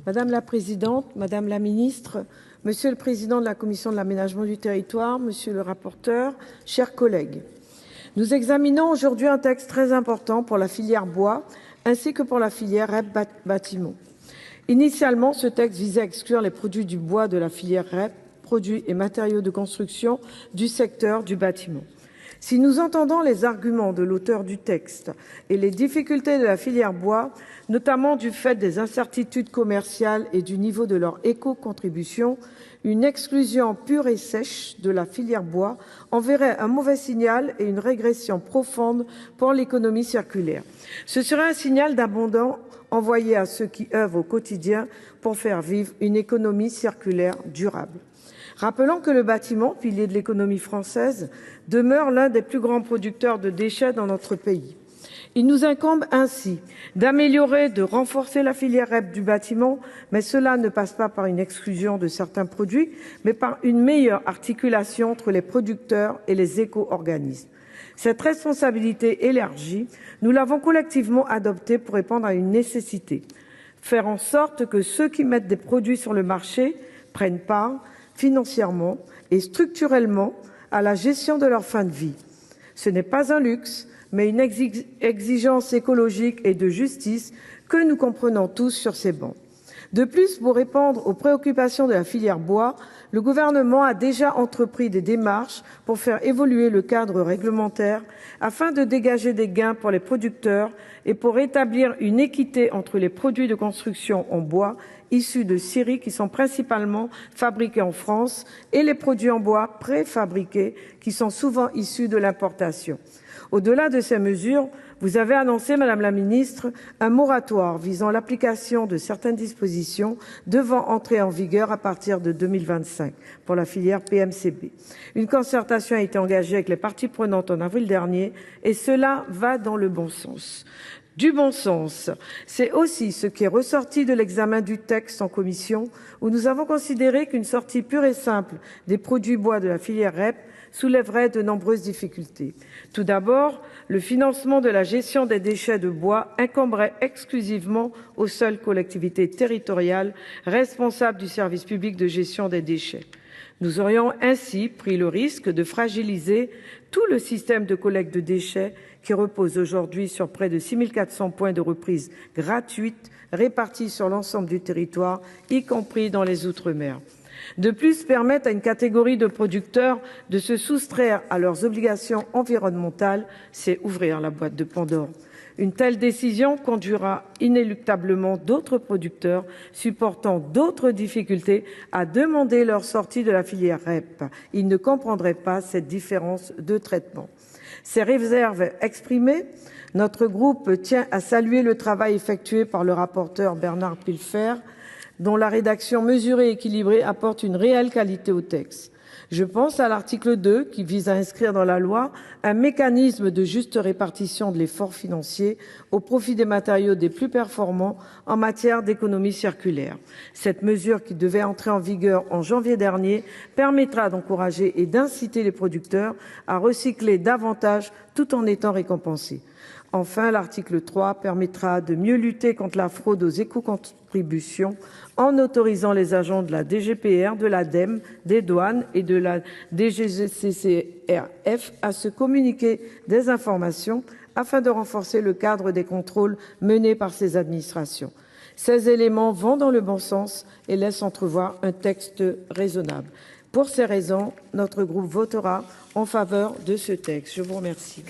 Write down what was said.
Madame la présidente, madame la ministre, monsieur le président de la commission de l'aménagement du territoire, monsieur le rapporteur, chers collègues, nous examinons aujourd'hui un texte très important pour la filière bois ainsi que pour la filière REP bâtiment. Initialement, ce texte visait à exclure les produits du bois de la filière REP, produits et matériaux de construction du secteur du bâtiment. Si nous entendons les arguments de l'auteur du texte et les difficultés de la filière bois, notamment du fait des incertitudes commerciales et du niveau de leur éco-contribution, une exclusion pure et sèche de la filière bois enverrait un mauvais signal et une régression profonde pour l'économie circulaire. Ce serait un signal d'abandon envoyé à ceux qui œuvrent au quotidien pour faire vivre une économie circulaire durable. Rappelons que le bâtiment, pilier de l'économie française, demeure l'un des plus grands producteurs de déchets dans notre pays. Il nous incombe ainsi d'améliorer, de renforcer la filière REP du bâtiment, mais cela ne passe pas par une exclusion de certains produits, mais par une meilleure articulation entre les producteurs et les éco-organismes. Cette responsabilité élargie, nous l'avons collectivement adoptée pour répondre à une nécessité. Faire en sorte que ceux qui mettent des produits sur le marché prennent part financièrement et structurellement à la gestion de leur fin de vie. Ce n'est pas un luxe, mais une exigence écologique et de justice que nous comprenons tous sur ces bancs. De plus, pour répondre aux préoccupations de la filière bois, le gouvernement a déjà entrepris des démarches pour faire évoluer le cadre réglementaire afin de dégager des gains pour les producteurs et pour rétablir une équité entre les produits de construction en bois issus de scieries qui sont principalement fabriqués en France et les produits en bois préfabriqués qui sont souvent issus de l'importation. Au-delà de ces mesures, vous avez annoncé, Madame la Ministre, un moratoire visant l'application de certaines dispositions devant entrer en vigueur à partir de 2025 pour la filière PMCB. Une concertation a été engagée avec les parties prenantes en avril dernier et cela va dans le bon sens. Du bon sens, c'est aussi ce qui est ressorti de l'examen du texte en commission où nous avons considéré qu'une sortie pure et simple des produits bois de la filière REP soulèverait de nombreuses difficultés. Tout d'abord, le financement de la gestion des déchets de bois incomberait exclusivement aux seules collectivités territoriales responsables du service public de gestion des déchets. Nous aurions ainsi pris le risque de fragiliser tout le système de collecte de déchets qui repose aujourd'hui sur près de 6 400 points de reprise gratuites répartis sur l'ensemble du territoire, y compris dans les Outre-mer. De plus, permettre à une catégorie de producteurs de se soustraire à leurs obligations environnementales, c'est ouvrir la boîte de Pandore. Une telle décision conduira inéluctablement d'autres producteurs supportant d'autres difficultés à demander leur sortie de la filière REP. Ils ne comprendraient pas cette différence de traitement. Ces réserves exprimées, notre groupe tient à saluer le travail effectué par le rapporteur Bernard Pillefer, dont la rédaction mesurée et équilibrée apporte une réelle qualité au texte. Je pense à l'article 2 qui vise à inscrire dans la loi un mécanisme de juste répartition de l'effort financier au profit des matériaux des plus performants en matière d'économie circulaire. Cette mesure, qui devait entrer en vigueur en janvier dernier, permettra d'encourager et d'inciter les producteurs à recycler davantage tout en étant récompensés. Enfin, l'article 3 permettra de mieux lutter contre la fraude aux éco-contributions en autorisant les agents de la DGPR, de l'ADEME, des douanes et de la DGCCRF à se communiquer des informations afin de renforcer le cadre des contrôles menés par ces administrations. Ces éléments vont dans le bon sens et laissent entrevoir un texte raisonnable. Pour ces raisons, notre groupe votera en faveur de ce texte. Je vous remercie.